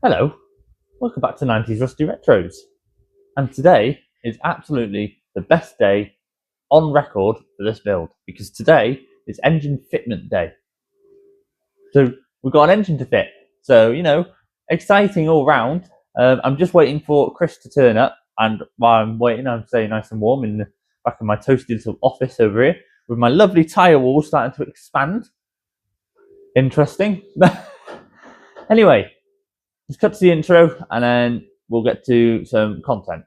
Hello, welcome back to 90s Rusty Retros. And today is absolutely the best day on record for this build because today is engine fitment day. So we've got an engine to fit. So, exciting all round. I'm just waiting for Chris to turn up, and while I'm waiting, I'm staying nice and warm in the back of my toasty little office over here with my lovely tyre wall starting to expand. Interesting. Anyway, let's cut to the intro and then we'll get to some content.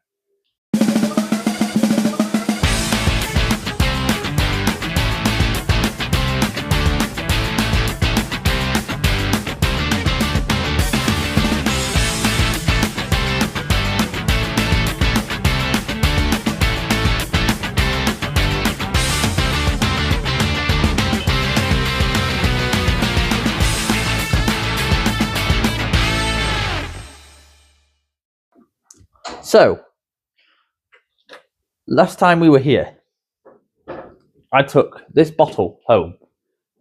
So, last time we were here, I took this bottle home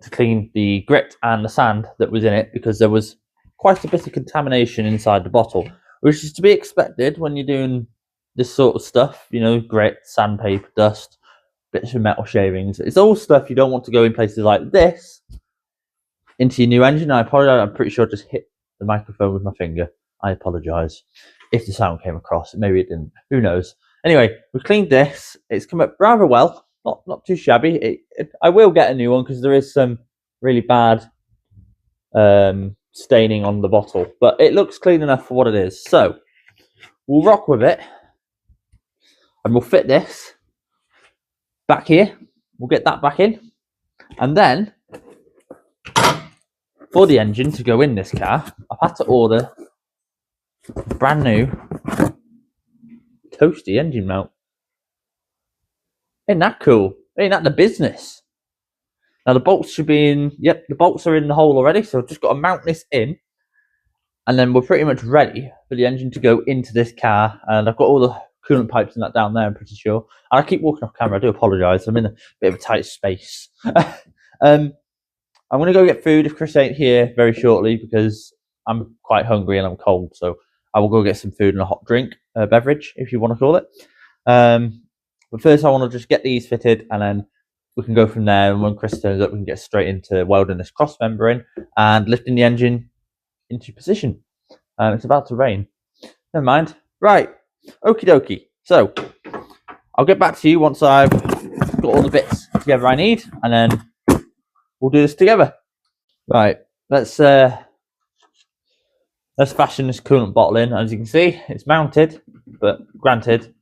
to clean the grit and the sand that was in it because there was quite a bit of contamination inside the bottle, which is to be expected when you're doing this sort of stuff, grit, sandpaper, dust, bits of metal shavings. It's all stuff you don't want to go in places like this into your new engine. I apologize, I'm pretty sure I just hit the microphone with my finger. I apologize if the sound came across. Maybe it didn't. Who knows? Anyway, we cleaned this. It's come up rather well. Not too shabby. I will get a new one because there is some really bad staining on the bottle, but it looks clean enough for what it is. So we'll rock with it, and we'll fit this back here. We'll get that back in, and then for the engine to go in this car, I've had to order brand new toasty engine mount. Ain't that cool? Ain't that the business? Now the bolts should be in. Yep, the bolts are in the hole already, so I've just got to mount this in, and then we're pretty much ready for the engine to go into this car. And I've got all the coolant pipes and that down there, I'm pretty sure. And I keep walking off camera, I do apologise, I'm in a bit of a tight space. I'm going to go get food if Chris ain't here very shortly because I'm quite hungry and I'm cold, so I will go get some food and a hot drink, beverage, if you want to call it. But first I want to just get these fitted, and then we can go from there. And when Chris turns up, we can get straight into welding this cross member in and lifting the engine into position. It's about to rain. Never mind. Right. Okie dokie. So I'll get back to you once I've got all the bits together I need, and then we'll do this together. Right. Let's fashion this coolant bottle in. As you can see, it's mounted, but granted,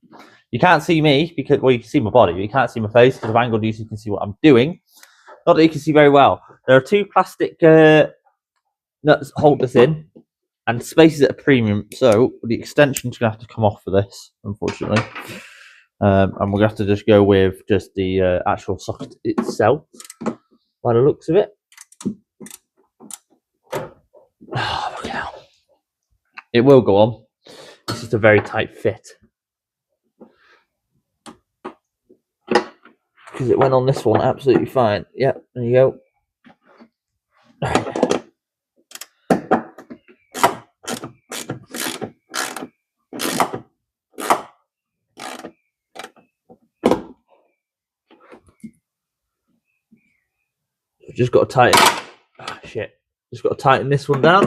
you can't see me because, well, you can see my body, but you can't see my face because I've angled you so you can see what I'm doing. Not that you can see very well. There are two plastic nuts that hold this in, and the space is at a premium, so the extension's going to have to come off for this, unfortunately. And we're going to have to just go with just the actual socket itself, by the looks of it. Oh, look out. It will go on. It's just a very tight fit. Because it went on this one absolutely fine. Yep, there you go. Just got to tighten. Oh, shit. Just got to tighten this one down.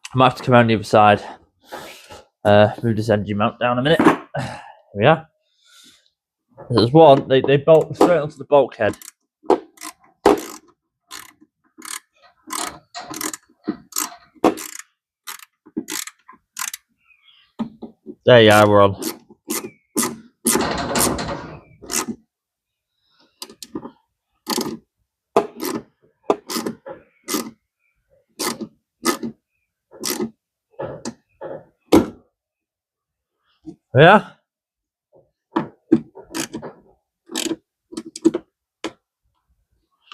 I might have to come around the other side. Move this engine mount down a minute. Here we are. There's one. They bolt straight onto the bulkhead. There you are. We're on. Yeah.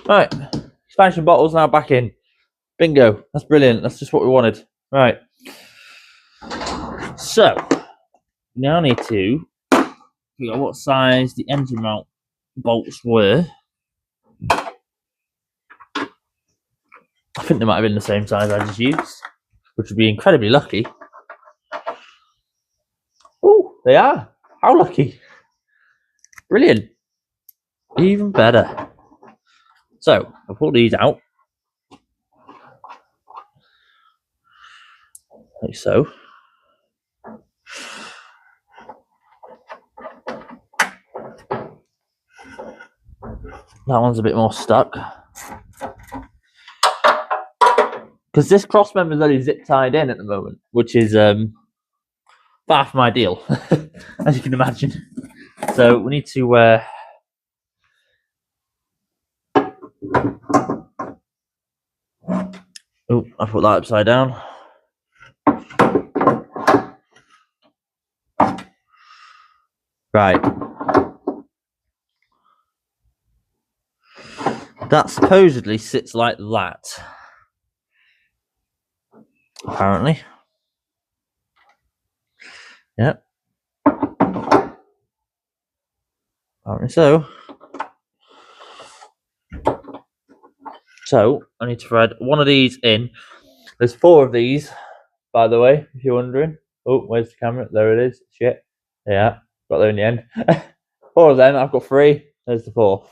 Right. Expansion bottles now back in. Bingo. That's brilliant. That's just what we wanted. Right. So now I need to figure out what size the engine mount bolts were. I think they might have been the same size I just used, which would be incredibly lucky. Oh, they are. How lucky. Brilliant. Even better. So, I'll pull these out. Like so. That one's a bit more stuck. Because this cross member is only zip tied in at the moment, which is far from ideal, as you can imagine. So we need to oh, I put that upside down. Right. That supposedly sits like that. Apparently. Yep. Apparently so. So, I need to thread one of these in. There's 4 of these, by the way, if you're wondering. Oh, where's the camera? There it is. Shit. Yeah, got there in the end. 4 of them, I've got 3. There's the 4th.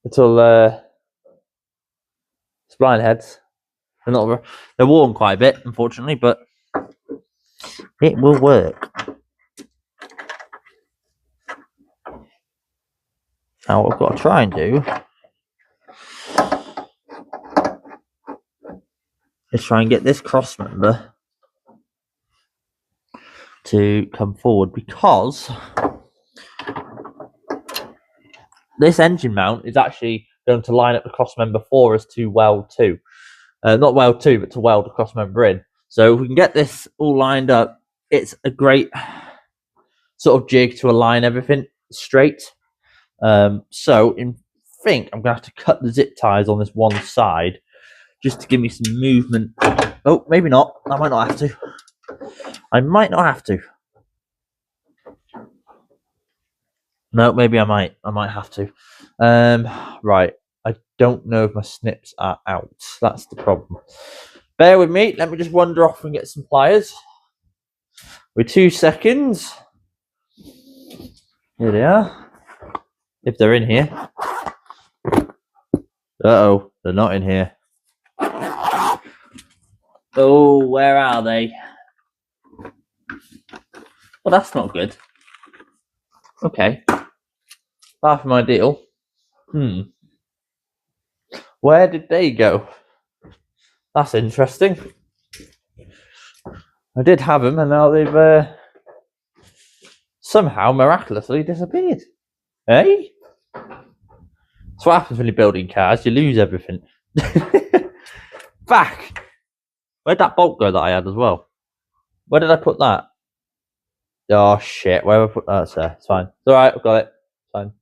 Little spline heads. They're worn quite a bit, unfortunately, but it will work. Now what I've got to try and do is try and get this cross member to come forward, because this engine mount is actually going to line up the cross member for us to weld to. Not weld to, but to weld the cross member in. So if we can get this all lined up, it's a great sort of jig to align everything straight. So I think I'm going to have to cut the zip ties on this one side just to give me some movement. Oh, maybe not. I might not have to. I might not have to. No, maybe I might. I might have to. Right. I don't know if my snips are out. That's the problem. Bear with me. Let me just wander off and get some pliers. With 2 seconds. Here they are. If they're in here. Uh-oh. They're not in here. Oh, where are they? Well, that's not good. Okay. Far from ideal. Where did they go? That's interesting. I did have them, and now they've somehow miraculously disappeared. Eh? That's what happens when you're building cars. You lose everything. Back. Where'd that bolt go that I had as well? Where did I put that? Oh shit! Where have I put that? It's there. It's fine. It's all right. I've got it. It's fine.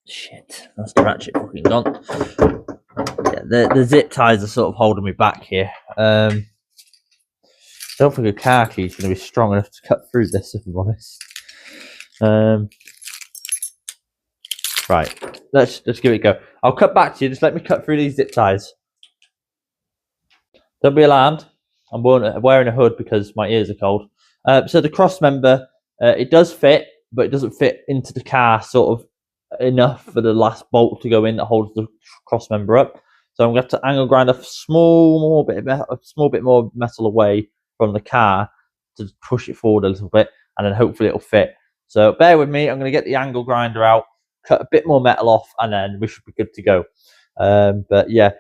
Shit, that's the ratchet fucking gone. Yeah, the zip ties are sort of holding me back here. I don't think a car key is going to be strong enough to cut through this, if I'm honest. Right, let's give it a go. I'll cut back to you. Just let me cut through these zip ties. Don't be alarmed. I'm wearing a hood because my ears are cold. So the cross member, it does fit, but it doesn't fit into the car sort of enough for the last bolt to go in that holds the cross member up. So I'm going to have to angle grind a small bit more metal away from the car to push it forward a little bit, and then hopefully it'll fit. So bear with me. I'm going to get the angle grinder out, cut a bit more metal off, and then we should be good to go. But yeah,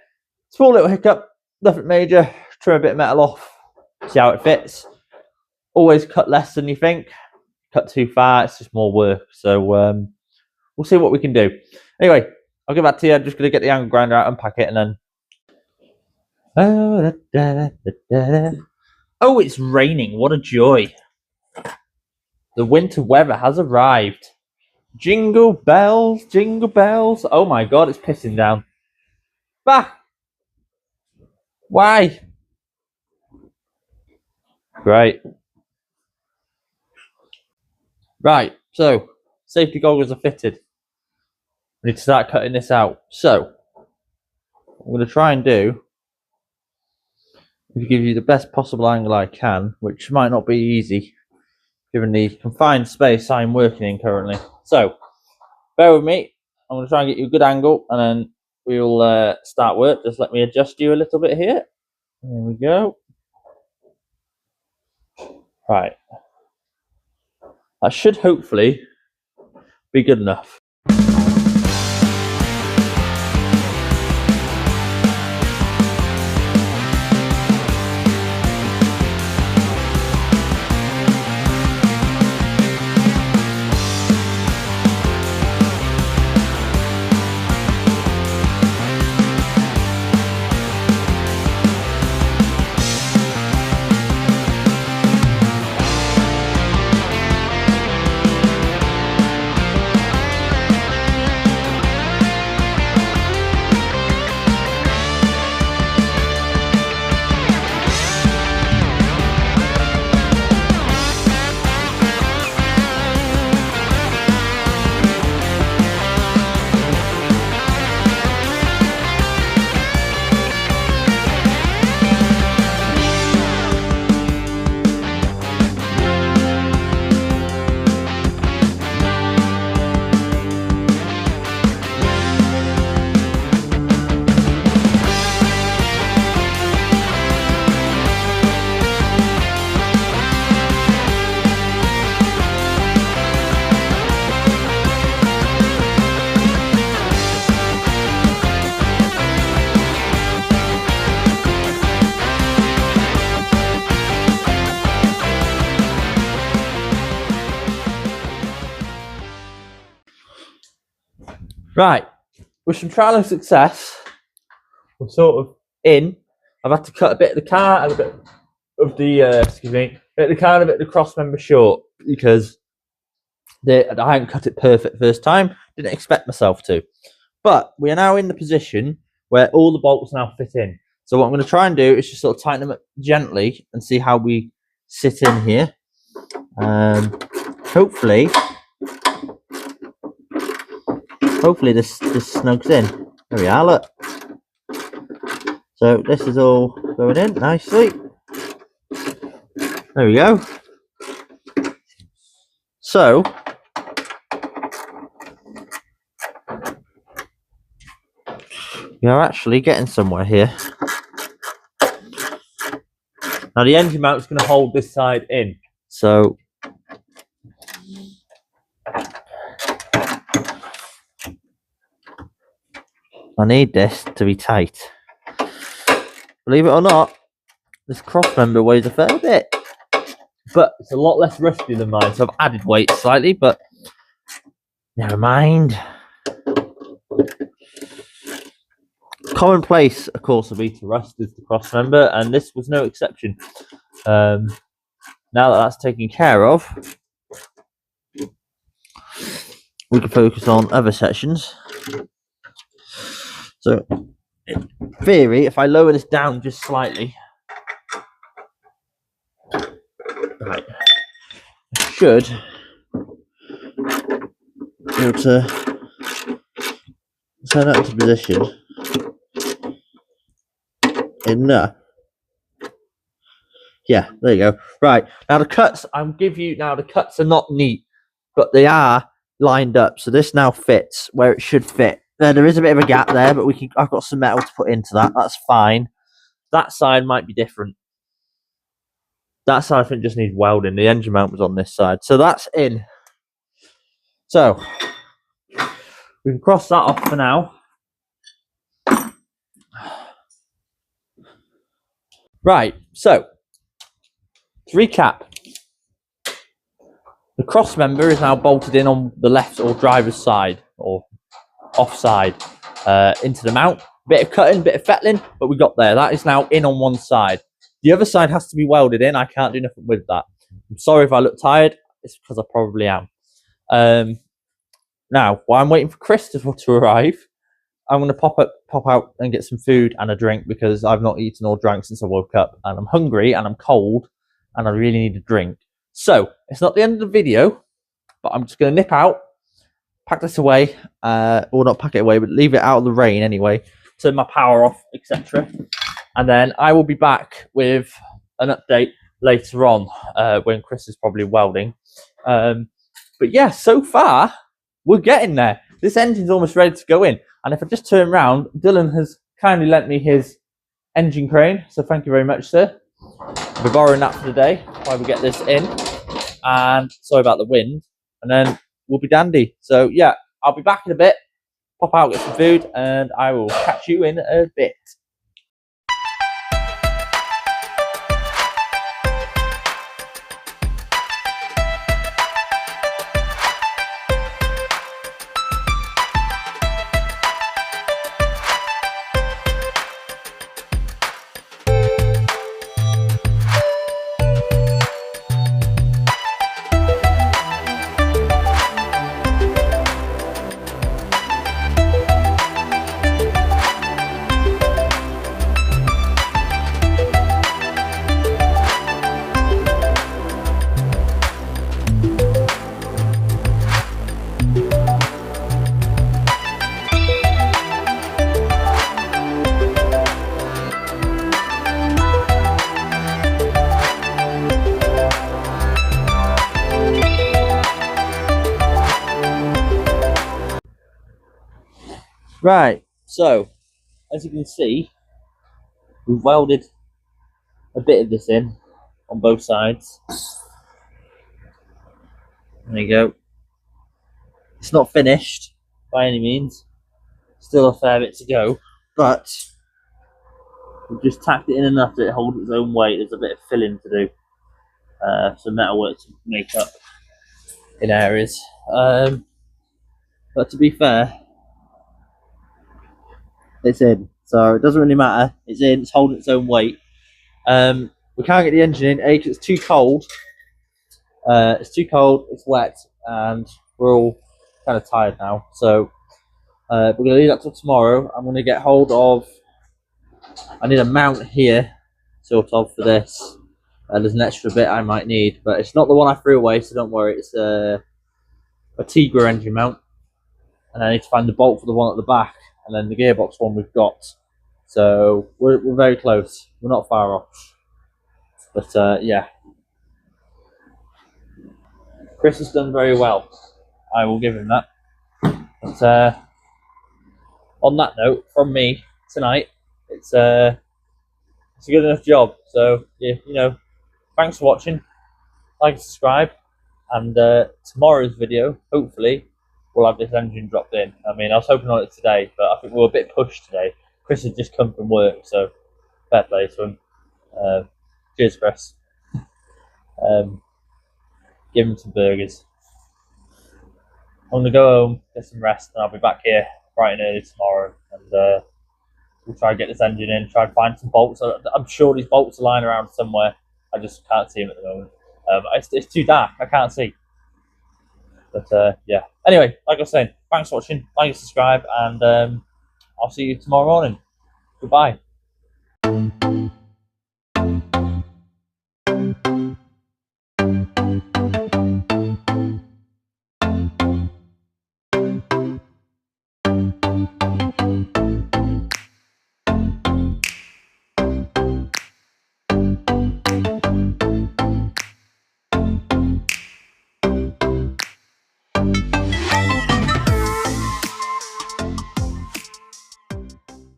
small little hiccup, nothing major. Trim a bit of metal off, see how it fits. Always cut less than you think. Cut too far, it's just more work. So we'll see what we can do. Anyway, I'll get back to you. I'm just going to get the angle grinder out, unpack it, and then... Oh, it's raining. What a joy. The winter weather has arrived. Jingle bells, jingle bells. Oh my god, it's pissing down. Bah! Why? Great. Right, so Safety goggles are fitted. We need to start cutting this out. So, what I'm going to try and do is give you the best possible angle I can, which might not be easy, given the confined space I'm working in currently. So, bear with me. I'm going to try and get you a good angle, and then we'll start work. Just let me adjust you a little bit here. There we go. Right. That should hopefully be good enough. Right, with some trial and success, we're sort of in. I've had to cut a bit of the car and a bit of the bit of the car and a bit of the cross member short because I hadn't cut it perfect first time. Didn't expect myself to, but we are now in the position where all the bolts now fit in. So what I'm going to try and do is just sort of tighten them up gently and see how we sit in here. Hopefully this snugs in. There we are, look. So this is all going in nicely. There we go. So we are actually getting somewhere here. Now the engine mount is going to hold this side in. So I need this to be tight. Believe it or not, this cross member weighs a fair bit, but it's a lot less rusty than mine, so I've added weight slightly, but never mind. Commonplace, of course, would be to rust is the cross member, and this was no exception. Now that that's taken care of, we can focus on other sections. So, in theory, if I lower this down just slightly, right, I should be able to turn that into position enough. Yeah, there you go. Right, now the cuts the cuts are not neat, but they are lined up. So this now fits where it should fit. There is a bit of a gap there, but I've got some metal to put into that. That's fine. That side might be different. That side I think just needs welding. The engine mount was on this side. So that's in. So we can cross that off for now. Right, so to recap, the cross member is now bolted in on the left or driver's side or offside into the mount. Bit of cutting, bit of fettling, but we got there. That is now in on one side. The other side has to be welded in. I can't do nothing with that. I'm sorry if I look tired. It's because I probably am. Now, while I'm waiting for Christopher to arrive, I'm going to pop out and get some food and a drink because I've not eaten or drank since I woke up. And I'm hungry and I'm cold and I really need a drink. So, it's not the end of the video, but I'm just going to nip out pack this away, or not pack it away, but leave it out of the rain anyway. Turn my power off, etc. And then I will be back with an update later on when Chris is probably welding. But yeah, so far we're getting there. This engine's almost ready to go in. And if I just turn around, Dylan has kindly lent me his engine crane. So thank you very much, sir. I'll be borrowing that for the day while we get this in. And sorry about the wind. And then we'll be dandy. So yeah, I'll be back in a bit. Pop out, get some food, and I will catch you in a bit. Right, so as you can see, we've welded a bit of this in on both sides. There you go. It's not finished by any means, still a fair bit to go, but we've just tacked it in enough that it holds its own weight. There's a bit of filling to do, some metalwork to make up in areas. But to be fair, it's in, so it doesn't really matter. It's in, it's holding its own weight. We can't get the engine in, A, because it's too cold. It's too cold, it's wet, and we're all kind of tired now. So we're going to leave that till tomorrow. I'm going to get hold of, I need a mount here, sort of, for this. There's an extra bit I might need, but it's not the one I threw away, so don't worry. It's a Tigra engine mount. And I need to find the bolt for the one at the back, and then the gearbox one we've got. So we're very close. We're not far off. But yeah, Chris has done very well. I will give him that. But on that note, from me tonight, it's a good enough job. So yeah, you know, thanks for watching. Like and subscribe, and tomorrow's video, hopefully, we'll have this engine dropped in. I mean, I was hoping on it today, but I think we were a bit pushed today. Chris had just come from work, so fair play to him. Cheers, Chris. Give him some burgers. I'm gonna go home, get some rest, and I'll be back here bright and early tomorrow, and we'll try and get this engine in, try and find some bolts. I'm sure these bolts are lying around somewhere. I just can't see them at the moment. It's too dark, I can't see. But yeah. Anyway, like I was saying, thanks for watching, like and subscribe, and I'll see you tomorrow morning. Goodbye.